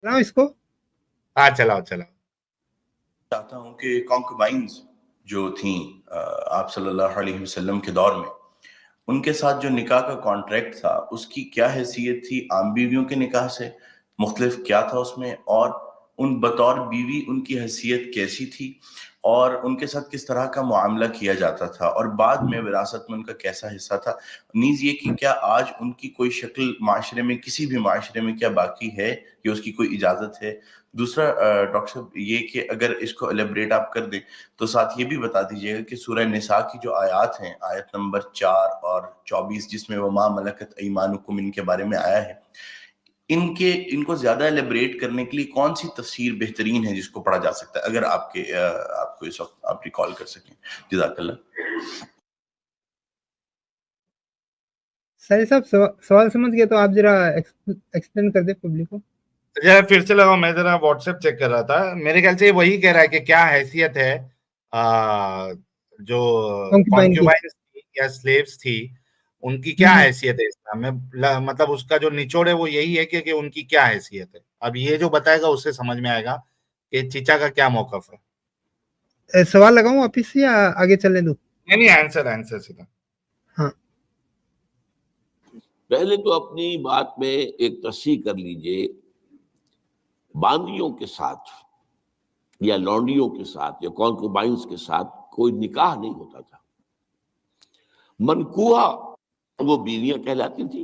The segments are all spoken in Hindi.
चलाओ इसको। हाँ चलाओ चलाओ। चाहता हूँ कि कॉन्कुबाइंस जो थी आप सल्लल्लाहु अलैहि वसल्लम के दौर में, उनके साथ जो निकाह का कॉन्ट्रैक्ट था उसकी क्या हैसियत थी आम बीवियों के निकाह से, मुख्तलिफ क्या था उसमें, और उन बतौर बीवी उनकी हैसियत कैसी थी, और उनके साथ किस तरह का मुआमला किया जाता था, और बाद में विरासत में उनका कैसा हिस्सा था। नीज ये कि क्या आज उनकी कोई शक्ल माशरे में, किसी भी माशरे में क्या बाकी है, या उसकी कोई इजाज़त है। दूसरा डॉक्टर साहब ये कि अगर इसको एलेबरेट आप कर दें तो साथ ये भी बता दीजिएगा कि सूरह निसा की जो आयत हैं, आयत नंबर 4 और 24, जिसमें वमा मलकत ऐमानुकुम इनके बारे में आया है, इनको ज्यादा एलेबरेट करने के लिए कौन सी तफसीर बेहतरीन है जिसको पढ़ा जा सकता है, अगर आपको इस वक्त आप रिकॉल कर सकें। जज़ाकल्लाह। सही साहब सवाल समझ गए तो आप जरा एक्सप्लेन कर दे पब्लिक को। जरा फिर से लगाओ, मैं जरा व्हाट्सएप चेक कर रहा था, मेरे ख्याल से ये वही कह रहा है कि क्या हैसियत है जो Concubine की। कॉन्क्यूबाइंस थी या स्लेव्स थी, उनकी क्या हैसियत है इस्लाम में। मतलब उसका जो निचोड़ है वो यही है कि उनकी क्या हैसियत है। अब ये जो बताएगा उससे समझ में आएगा कि चीचा का क्या मौकफ है। सवाल लगाऊं वापिस या आगे चलने दूं? नहीं आंसर सीधा। हाँ। पहले तो अपनी बात में एक तस्सीह कर लीजिए, बांदियों के साथ या लौंडियों के साथ या कॉन्कुबाइंस के साथ कोई निकाह नहीं होता था। मनकूहा वो बीवियां कहलाती थी,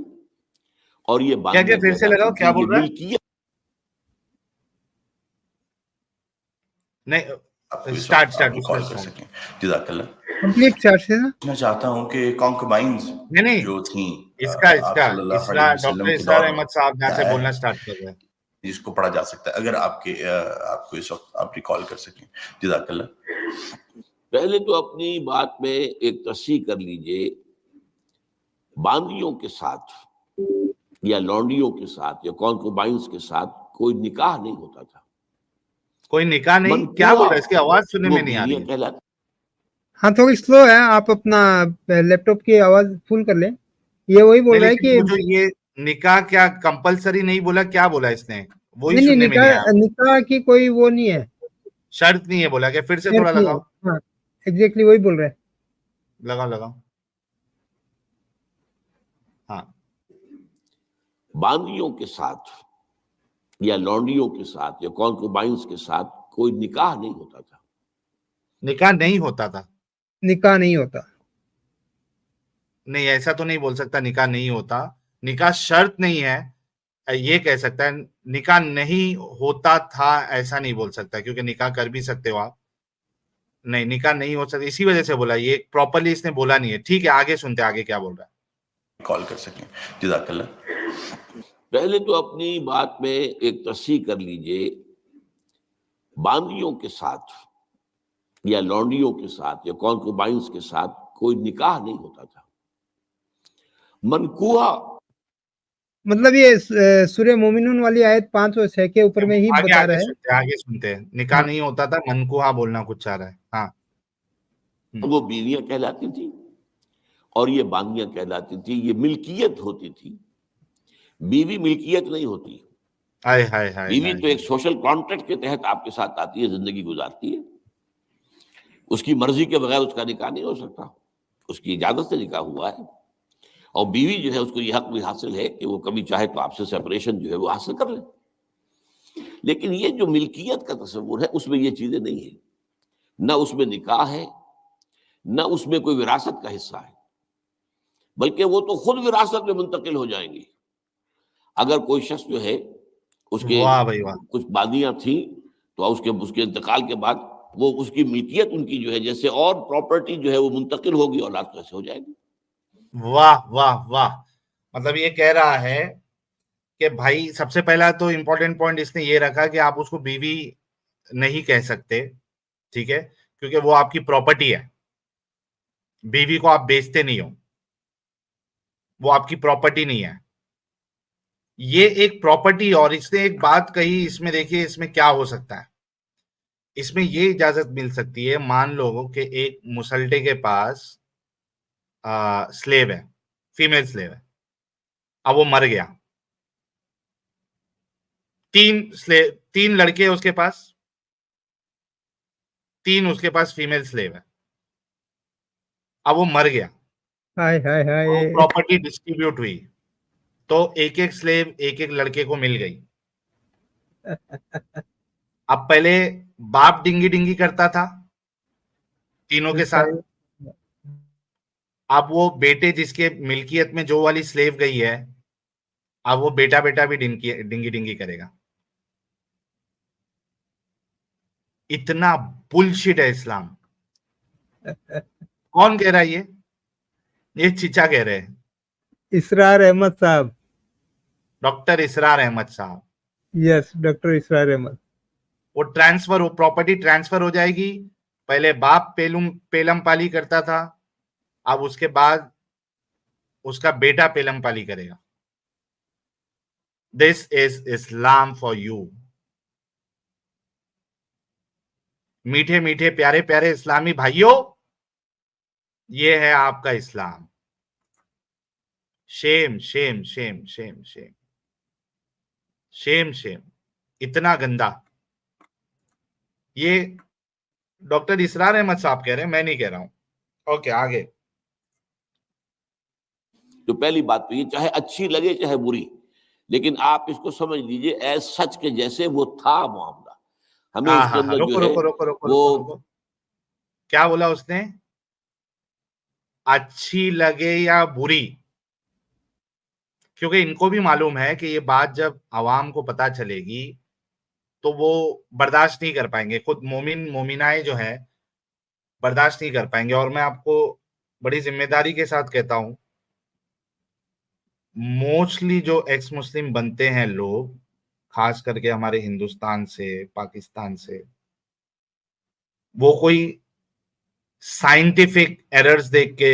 और ये क्या फिर से लगाओ, क्या बोल रहा है? मिल्कियत नहीं, स्टार्ट कॉल कर सकें। जज़ाकल्लाह। कंप्लीट चार्ट से ना। मैं चाहता हूं कि कॉन्कुबाइंस नहीं जो थी इसका वसल्लम डॉक्टर के इसरार दौर में अहमद साहब यहाँ से बोलना स्टार्ट कर रहे हैं, जिसको पढ़ा जा सकता है, अगर आपको इस वक्त आप रिकॉल कर सकें। जज़ाकल्लाह। पहले तो अपनी बात में एक तस्सीह कर लीजिए, बांदियों के साथ या लौंडियों के साथ या कॉन्कुबाइंस के साथ कोई निकाह नहीं होता था। कोई निकाह नहीं? क्या बोल रहा है? इसकी आवाज सुनने में नहीं आ रही है। हाँ थोड़ी स्लो है, आप अपना लैपटॉप की आवाज फुल कर लें। ये वही बोल रहा है कि जो ये निकाह क्या कंपलसरी नहीं बोला, क्या बोला इसने, वही नहीं सुनने में नहीं आया। निकाह की कोई वो नहीं है, शर्त नहीं है बोला क्या? फिर से थोड़ा लगाओ। हाँ एग्जैक्टली वही बोल रहा है। लगाओ। हाँ। बांदियों के साथ या लौंडियों के साथ या कॉन्कुबाइंस के साथ कोई निकाह नहीं होता था। निकाह नहीं होता था? निकाह नहीं होता, नहीं ऐसा तो नहीं बोल सकता निकाह नहीं होता। निकाह शर्त नहीं है ये कह सकता है, निकाह नहीं होता था ऐसा नहीं बोल सकता, क्योंकि निकाह कर भी सकते हो आप। नहीं, निकाह नहीं हो सकता, इसी वजह से बोला, ये प्रॉपरली इसने बोला नहीं है। ठीक है, आगे सुनते आगे क्या बोल रहा है। कॉल कर सकें। जज़ाकल्लाह। पहले तो अपनी बात में एक तस्सीह कर लीजिए, बांदियों के साथ या लौंडियों के साथ या कॉन्कुबाइंस के साथ कोई निकाह नहीं होता था। मनकूहा मतलब ये सूर्य मोमिनून वाली आयत 5 और 6 के ऊपर में ही बता रहा है। आगे सुनते हैं। निकाह नहीं होता था, मनकूहा बोलना कुछ चाह रहा है। हाँ। वो बीवियां कहलाती थी और ये बांदियां कहलाती थी। ये मिल्कियत होती थी, बीवी मिल्कियत नहीं होती। हाय बीवी तो एक सोशल कॉन्ट्रैक्ट के तहत आपके साथ आती है, जिंदगी गुजारती है। उसकी मर्जी के बगैर उसका निकाह नहीं हो सकता, उसकी इजाजत से निकाह हुआ है। और बीवी जो है उसको ये हक भी हासिल है कि वो कभी चाहे तो आपसे सेपरेशन जो है वो हासिल कर ले। लेकिन ये जो मिल्कियत का तस्वुर है उसमें ये चीजें नहीं है, न उसमें निकाह है, न उसमें कोई विरासत का हिस्सा है, बल्कि वो तो खुद विरासत में मुंतकिल हो जाएंगी। अगर कोई शख्स जो है उसके कुछ बादियां थी तो उसके इंतकाल के बाद वो उसकी मिल्कियत उनकी जो है जैसे और प्रॉपर्टी जो है वो मुंतकिल होगी, औलाद कैसे हो जाएगी। वाह। मतलब ये कह रहा है कि भाई सबसे पहला तो इंपॉर्टेंट पॉइंट इसने ये रखा कि आप उसको बीवी नहीं कह सकते, ठीक है, क्योंकि वो आपकी प्रॉपर्टी है। बीवी को आप बेचते नहीं हो, वो आपकी प्रॉपर्टी नहीं है, ये एक प्रॉपर्टी। और इसने एक बात कही, इसमें देखिए इसमें क्या हो सकता है। इसमें ये इजाजत मिल सकती है, मान लो कि एक मुसल्टे के पास स्लेव है, फीमेल स्लेव है, अब वो मर गया, तीन लड़के हैं उसके पास, 3 उसके पास फीमेल स्लेव है। अब वो मर गया, हाय हाय हाय। प्रॉपर्टी डिस्ट्रीब्यूट हुई, तो एक एक स्लेव एक एक लड़के को मिल गई। अब पहले बाप डिंगी डिंगी करता था तीनों के साथ, अब वो बेटे जिसके मिल्कियत में जो वाली स्लेव गई है, अब वो बेटा बेटा भी डिंगी डिंगी करेगा। इतना बुलशिट है इस्लाम। कौन कह रहा है ये चिचा कह रहे हैं, इसरार अहमद साहब, डॉक्टर इसरार अहमद साहब। यस, डॉक्टर इसरार अहमद। वो प्रॉपर्टी ट्रांसफर हो जाएगी। पहले बाप पेलम पाली करता था, अब उसके बाद उसका बेटा पेलम पाली करेगा। This is Islam for you. मीठे मीठे प्यारे प्यारे इस्लामी भाइयों, ये है आपका Islam. Shame shame shame shame shame shame shame, इतना गंदा। ये डॉक्टर इसरार अहमद साहब कह रहे हैं, मैं नहीं कह रहा हूं। ओके, आगे। तो पहली बात तो ये, चाहे अच्छी लगे चाहे बुरी, लेकिन आप इसको समझ लीजिए एज सच के जैसे वो था मामला। हमें उसके अंदर रुको जो है रुको रुको रुको वो रुको। क्या बोला उसने? अच्छी लगे या बुरी? क्योंकि इनको भी मालूम है कि ये बात जब आवाम को पता चलेगी तो वो बर्दाश्त नहीं कर पाएंगे, खुद मोमिनाएं जो है बर्दाश्त नहीं कर पाएंगे। और मैं आपको बड़ी जिम्मेदारी के साथ कहता हूं, मोस्टली जो एक्स मुस्लिम बनते हैं लोग, खास करके हमारे हिंदुस्तान से, पाकिस्तान से, वो कोई साइंटिफिक एरर्स देख के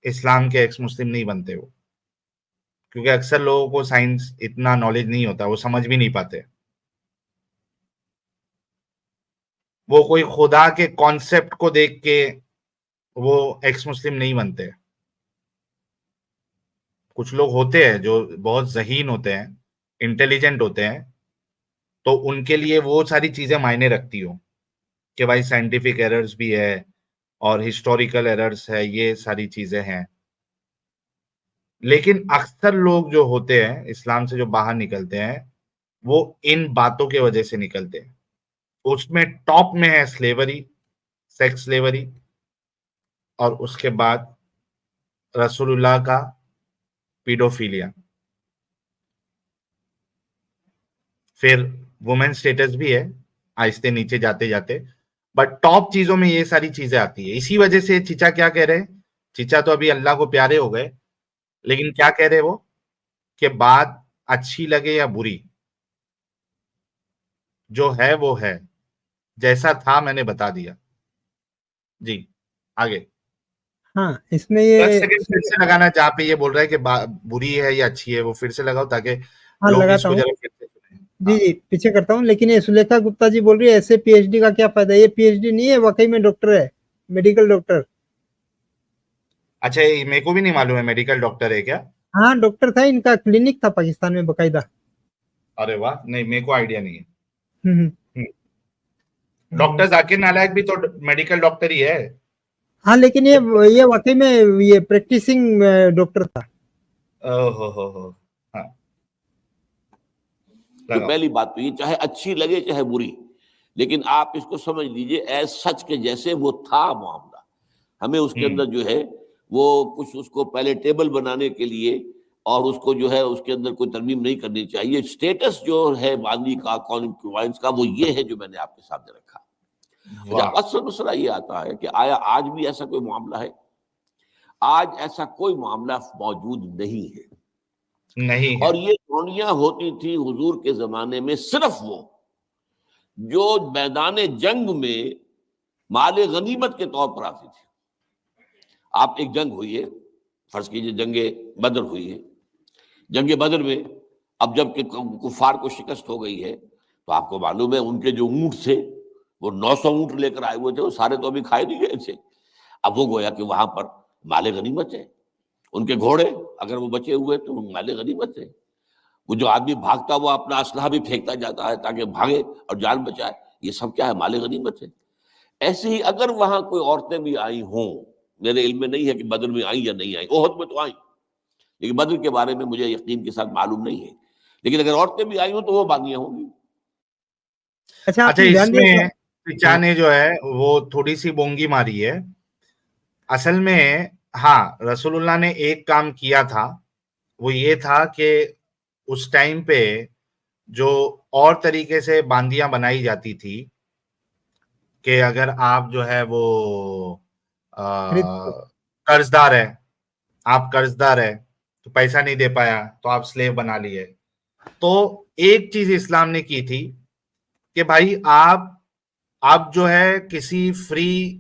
इस्लाम के एक्स मुस्लिम नहीं बनते हो, क्योंकि अक्सर लोगों को साइंस इतना नॉलेज नहीं होता, वो समझ भी नहीं पाते। वो कोई खुदा के कॉन्सेप्ट को देख के वो एक्स मुस्लिम नहीं बनते। कुछ लोग होते हैं जो बहुत ज़हीन होते हैं, इंटेलिजेंट होते हैं, तो उनके लिए वो सारी चीजें मायने रखती हो कि भाई साइंटिफिक एरर्स भी है और हिस्टोरिकल एरर्स है, ये सारी चीजें हैं। लेकिन अक्सर लोग जो होते हैं इस्लाम से जो बाहर निकलते हैं, वो इन बातों के वजह से निकलते हैं। उसमें टॉप में है स्लेवरी, सेक्स स्लेवरी, और उसके बाद रसूलुल्लाह का पीडोफिलिया, फिर वुमेन स्टेटस भी है आहिस्ते नीचे जाते जाते, बट टॉप चीजों में ये सारी चीजें आती है। इसी वजह से चीचा क्या कह रहे हैं? चीचा तो अभी अल्लाह को प्यारे हो गए, लेकिन क्या कह रहे वो कि बात अच्छी लगे या बुरी, जो है वो है, जैसा था मैंने बता दिया। जी, आगे। हाँ, इसमें ये 10 सेकंड फिर से लगाना, जहाँ पे ये बोल रहा है कि बुरी है या अच्छी है, वो फिर से लगाओ ताकि हाँ लोग लगाता इसको हूँ। जरा फिर से सुनें। जी जी, पीछे करता हूँ। लेकिन ये सुलेखा गुप्ता जी बोल रही है ऐसे पीएचडी का क्या फायदा? ये पीएचडी नहीं है, वाकई में डॉक्टर है, मेडिकल डॉक्टर। अच्छा, ये मेरे को भी नहीं मालूम है मेडिकल डॉक्टर है क्या? हाँ, डॉक्टर था, इनका क्लिनिक था पाकिस्तान में बकायदा। अरे वाह, नहीं मेरे को आइडिया नहीं है। हम्म। डॉक्टर जाकिर नालायक भी तो मेडिकल डॉक्टर ही है। हाँ, लेकिन ये वाकई में ये प्रैक्टिसिंग डॉक्टर था। हो हाँ। तो पहली बात तो ये, चाहे अच्छी लगे चाहे बुरी, लेकिन आप इसको समझ लीजिए एज सच के जैसे वो था मामला। हमें उसके अंदर जो है वो कुछ उसको पहले टेबल बनाने के लिए और उसको जो है उसके अंदर कोई तरमीम नहीं करनी चाहिए। स्टेटस जो है मांगी का, कॉन्क्यूबाइंस का, वो ये है जो मैंने आपके सामने रखा। अच्छा, असल मसला ये आता है कि आया आज भी ऐसा कोई मामला है? आज ऐसा कोई मामला मौजूद नहीं है। नहीं है। और ये कौनियां होती थी हुजूर के जमाने में सिर्फ वो जो मैदान जंग में माले गनीमत के तौर पर आती थी। आप एक जंग हुई है, फर्ज कीजिए जंगे बदर हुई है। जंगे बदर में अब जब कुफार को शिकस्त हो गई है, तो आपको मालूम है उनके जो ऊंट थे वो 900 ऊंट लेकर आए हुए थे, वो सारे तो अभी खाए नहीं गए थे। अब वो गोया कि वहां पर माले गनीमत है। उनके घोड़े अगर वो बचे हुए तो माले गनीमत है। वो जो आदमी भागता वो अपना असलहा भी फेंकता जाता है ताकि भागे और जान बचाए। ये सब क्या है? माले गनीमत है। ऐसे ही अगर वहां कोई औरतें भी आई हों, मेरे इल्म में नहीं है कि बदर में आई या नहीं आई, ओहद में तो आई, लेकिन बदर के बारे में मुझे यकीन के साथ मालूम नहीं है, लेकिन अगर औरतें भी आई हों तो वो बागियां होंगी। अच्छा, अच्छा, आपने ध्यान दिया इसमें पिचा ने जो है वो थोड़ी सी बोंगी मारी है। असल में हाँ, रसूलुल्लाह ने एक काम किया था, वो ये था कि उस टाइम पे जो और तरीके से बांदियां बनाई जाती थी कि अगर आप जो है वो खरीद- कर्जदार है, आप कर्जदार है तो पैसा नहीं दे पाया तो आप स्लेव बना लिए। तो एक चीज इस्लाम ने की थी कि भाई आप जो है किसी फ्री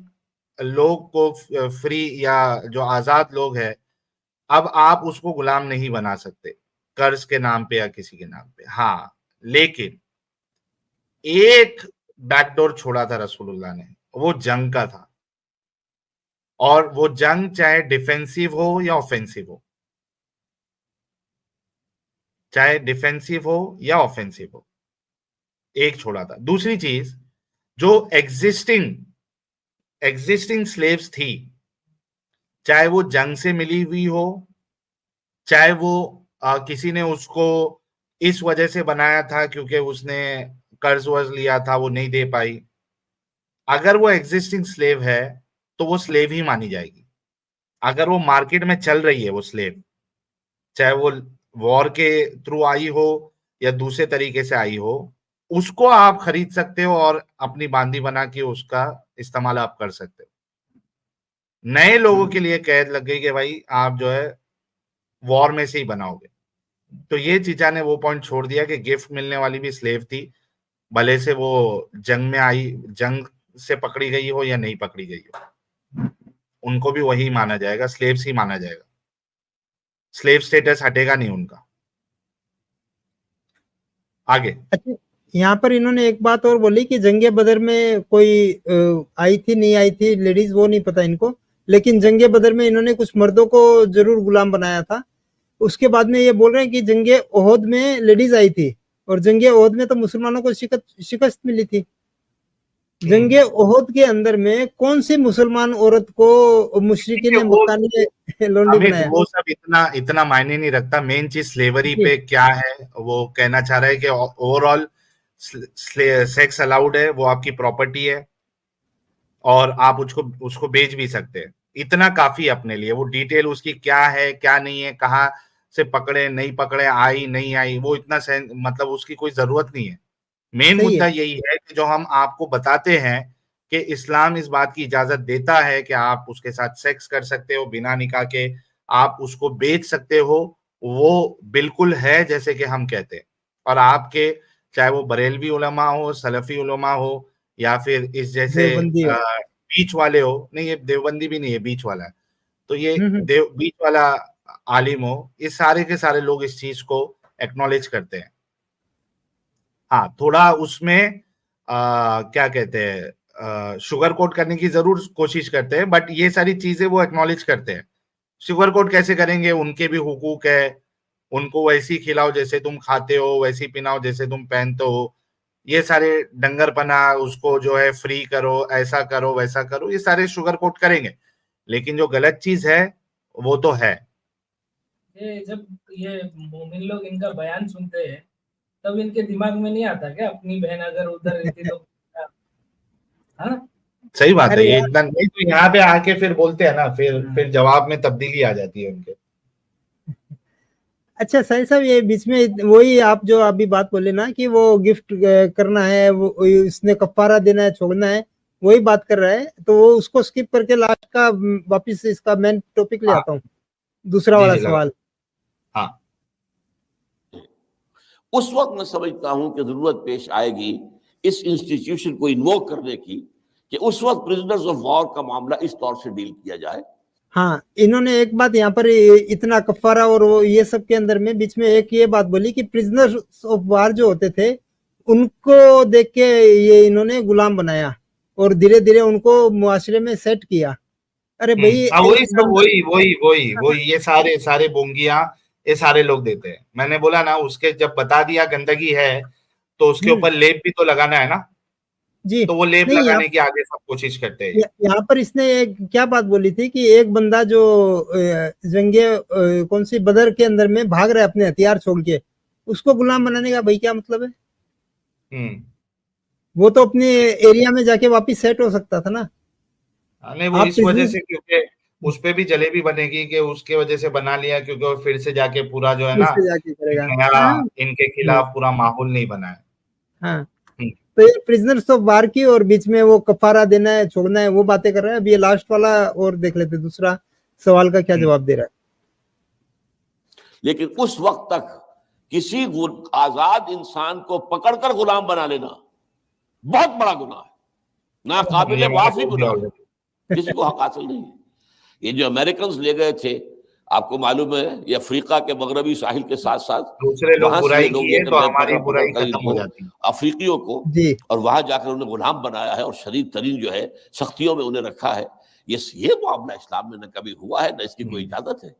लोग को, फ्री या जो आजाद लोग है, अब आप उसको गुलाम नहीं बना सकते कर्ज के नाम पे या किसी के नाम पे। हाँ, लेकिन एक बैकडोर छोड़ा था रसूलुल्लाह ने, वो जंग का था। और वो जंग चाहे डिफेंसिव हो या ऑफेंसिव हो, चाहे डिफेंसिव हो या ऑफेंसिव हो, एक छोड़ा था। दूसरी चीज, जो एग्जिस्टिंग स्लेव्स थी, चाहे वो जंग से मिली हुई हो, चाहे वो किसी ने उसको इस वजह से बनाया था क्योंकि उसने कर्ज वर्ज लिया था वो नहीं दे पाई, अगर वो एग्जिस्टिंग स्लेव है तो वो स्लेव ही मानी जाएगी। अगर वो मार्केट में चल रही है वो स्लेव, चाहे वो वॉर के थ्रू आई हो या दूसरे तरीके से आई हो, उसको आप खरीद सकते हो और अपनी बांदी बना के उसका इस्तेमाल आप कर सकते हो। नए लोगों के लिए कैद लग गई कि भाई आप जो है वॉर में से ही बनाओगे। तो ये चीचा ने वो पॉइंट छोड़ दिया कि गिफ्ट मिलने वाली भी स्लेव थी, भले से वो जंग में आई, जंग से पकड़ी गई हो या नहीं पकड़ी गई हो, उनको भी वही माना जाएगा, स्लेव्स ही माना जाएगा, स्लेव स्टेटस हटेगा नहीं उनका। आगे अच्छा, यहाँ पर इन्होंने एक बात और बोली कि जंगे बदर में कोई आई थी नहीं आई थी लेडीज, वो नहीं पता इनको, लेकिन जंगे बदर में इन्होंने कुछ मर्दों को जरूर गुलाम बनाया था। उसके बाद में ये बोल रहे हैं कि जंगे ओहद में लेडीज आई थी, और जंगे ओहद में तो मुसलमानों को शिकस्त मिली थी। जंगे ओहद के अंदर में कौन सी मुसलमान औरत को मुशरिकीन ने मक्का ने लोंडी अमित, बनाया? वो सब इतना मायने नहीं रखता। मेन चीज स्लेवरी पे क्या है, वो कहना चाह रहा है कि ओवरऑल सेक्स अलाउड है, वो आपकी प्रॉपर्टी है और आप उसको बेच भी सकते हैं, इतना काफी अपने लिए। वो डिटेल उसकी क्या है क्या नहीं है, कहाँ से पकड़े नहीं पकड़े, आई नहीं आई, वो इतना मतलब उसकी कोई जरूरत नहीं है। मेन सही मुद्दा है। यही है कि जो हम आपको बताते हैं कि इस्लाम इस बात की इजाजत देता है कि आप उसके साथ सेक्स कर सकते हो बिना निकाह के, आप उसको बेच सकते हो, वो बिल्कुल है जैसे कि हम कहते हैं। और आपके चाहे वो बरेलवी उलमा हो, सलफी उलमा हो, या फिर इस जैसे देवबंदी हो। बीच वाले हो, नहीं ये देवबंदी भी नहीं है, बीच वाला है, तो ये हम्म। बीच वाला आलिम हो, इस सारे के सारे लोग इस चीज को एक्नॉलेज करते हैं। हाँ, थोड़ा उसमें क्या कहते हैं, शुगर कोट करने की जरूर कोशिश करते हैं, बट ये सारी चीजें वो एक्नॉलेज करते हैं। शुगर कोट कैसे करेंगे, उनके भी हुकूक है, उनको वैसी खिलाओ जैसे तुम खाते हो, वैसी पिनाओ जैसे तुम पहनते हो, ये सारे डंगरपना, उसको जो है फ्री करो, ऐसा करो वैसा करो, ये सारे शुगर कोट करेंगे। लेकिन जो गलत चीज है वो तो है। ये जब ये मोमिन लोग इनका बयान सुनते हैं तब इनके दिमाग में नहीं आता क्या अपनी बहन अगर उधर रहती तो? हाँ, सही बात है, अरे ये यार, इतना नहीं तो यहाँ पे आके फिर बोलते हैं ना, फिर जवाब में तब्दीली आ जाती है उनके। अच्छा साहिल साहब, ये बीच में वही आप जो अभी बात बोले ना कि वो गिफ्ट करना है, वो इसने कफारा देना है, छोड़ना है, वही बात कर रहा है, तो वो उसको स्किप करके लास्ट का वापिस इसका मेन टॉपिक ले हाँ, आता हूँ, दूसरा जी वाला जी लगा। सवाल। हाँ, उस वक्त मैं समझता हूं कि जरूरत पेश आएगी इस इंस्टीट्यूशन को इन्वोक करने की कि उस वक्त प्रिजनर्स ऑफ वॉर का मामला इस तौर से डील किया जाए। हाँ, इन्होंने एक बात यहाँ पर इतना कफारा और वो ये सब के अंदर में बीच में एक ये बात बोली कि प्रिजनर्स ऑफ वार जो होते थे उनको देख के ये इन्होंने गुलाम बनाया और धीरे धीरे उनको मुआशरे में सेट किया। अरे भाई, वही एक सब बंदा, वही ये सारे बोंगियां ये सारे लोग देते हैं। मैंने बोला ना, उसके जब बता दिया गंदगी है तो उसके ऊपर लेप भी तो लगाना है ना, जी। तो वो लेप नहीं, लगाने की आगे सब कोशिश करते हैं। यहाँ पर इसने एक क्या बात बोली थी कि एक बंदा जो जंगे कौन सी बदर के अंदर में भाग रहा है अपने हथियार छोड़ के, उसको गुलाम बनाने का भाई क्या मतलब है? वो तो अपने एरिया में जाके वापिस सेट हो सकता था ना। नहीं, वो आप इस वजह प्रिजनर से, क्योंकि उस पे भी जलेबी बनेगी कि उसके वजह से बना लिया, क्योंकि वो फिर से जाके पूरा जो है फिर ना, से जाके करेगा। नया हाँ, इनके खिलाफ पूरा माहौल नहीं बना है। हाँ। तो ये प्रिजनर्स ऑफ वार की और बीच में वो कफारा देना है, छोड़ना है, वो बातें कर रहा है। अब ये लास्ट वाला और देख लेते, दूसरा सवाल का क्या जवाब दे रहा है। लेकिन उस वक्त तक किसी आजाद इंसान को पकड़कर गुलाम बना लेना बहुत बड़ा गुनाह है, ना काबिल माफी गुनाह है, किसी को हक हासिल नहीं है। ये जो अमेरिकन ले गए थे, आपको मालूम है, ये अफ्रीका के मगरबी साहिल के साथ साथ दूसरे लोग वहां से बुराई ये लोग किए लेकर तो गए हमारी पकड़ बुराई कर खत्म हो जाती है। अफ्रीकियों को, जी। और वहां जाकर उन्हें गुलाम बनाया है और शदीद तरीन जो है सख्तियों में उन्हें रखा है। ये मामला इस्लाम में न कभी हुआ है, न इसकी कोई इजाजत है।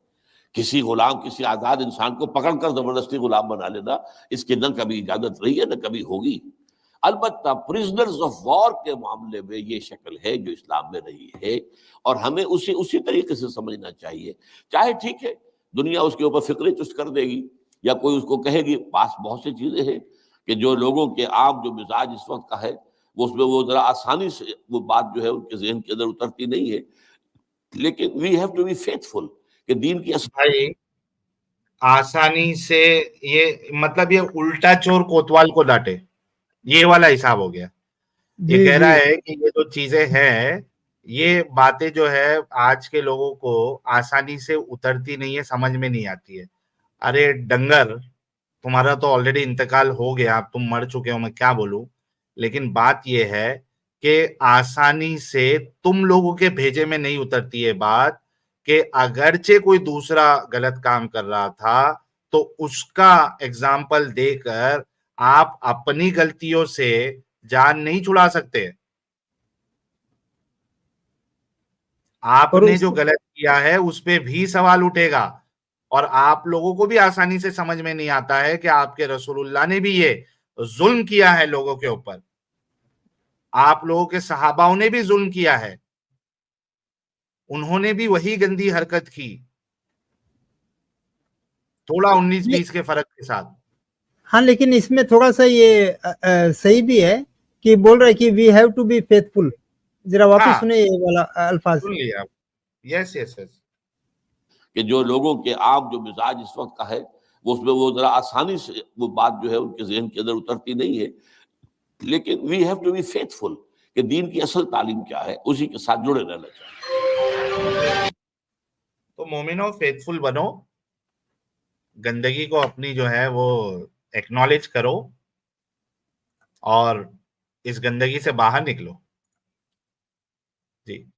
किसी गुलाम, किसी आजाद इंसान को पकड़कर जबरदस्ती गुलाम बना लेना, इसकी न कभी इजाजत रही है, न कभी होगी। अलबत्ता प्रिजनर्स ऑफ वॉर के मामले में ये शक्ल है जो इस्लाम में रही है, और हमें उसी तरीके से समझना चाहिए। चाहे ठीक है, दुनिया उसके ऊपर फिक्र चुस्त कर देगी या कोई उसको कहेगी, पास बहुत सी चीजें हैं कि जो लोगों के आम जो मिजाज इस वक्त का है, वो उसमें वो जरा आसानी से वो बात जो है उनके जहन के अंदर उतरती नहीं है। लेकिन we have to be faithful कि दीन की भाई आसानी से, ये मतलब ये उल्टा चोर कोतवाल को डांटे, ये वाला हिसाब हो गया। ये जी, कह रहा जी। है कि ये जो चीजें हैं, ये बातें जो है आज के लोगों को आसानी से उतरती नहीं है, समझ में नहीं आती है। अरे डंगर, तुम्हारा तो ऑलरेडी इंतकाल हो गया, अब तुम मर चुके हो, मैं क्या बोलूं। लेकिन बात ये है कि आसानी से तुम लोगों के भेजे में नहीं उतरती है बात, कि अगरचे कोई दूसरा गलत काम कर रहा था तो उसका एग्जाम्पल देकर आप अपनी गलतियों से जान नहीं छुड़ा सकते। और आपने उस जो गलत किया है उस पे भी सवाल उठेगा, और आप लोगों को भी आसानी से समझ में नहीं आता है कि आपके रसूलुल्लाह ने भी ये जुल्म किया है लोगों के ऊपर, आप लोगों के सहाबाओं ने भी जुल्म किया है, उन्होंने भी वही गंदी हरकत की, थोड़ा 19-20 के फर्क के साथ। हाँ, लेकिन इसमें थोड़ा-सा ये सही भी है कि बोल रहा है कि we have to be faithful. जरा वापस हाँ, सुनिए ये वाला अल्फाज। सुन लिया आप। Yes yes yes. कि जो लोगों के आम जो मिजाज इस वक्त का है, वो उसमें वो जरा आसानी से वो बात जो है उनके जहन के अंदर उतरती नहीं है। लेकिन we have to be faithful कि दीन की असल तालीम क्या है, उसी के साथ जुड़े रहना चाहिए। तो मोमिनो फेथफुल बनो, गंदगी को अपनी जो है वो एक्नॉलेज करो और इस गंदगी से बाहर निकलो। जी।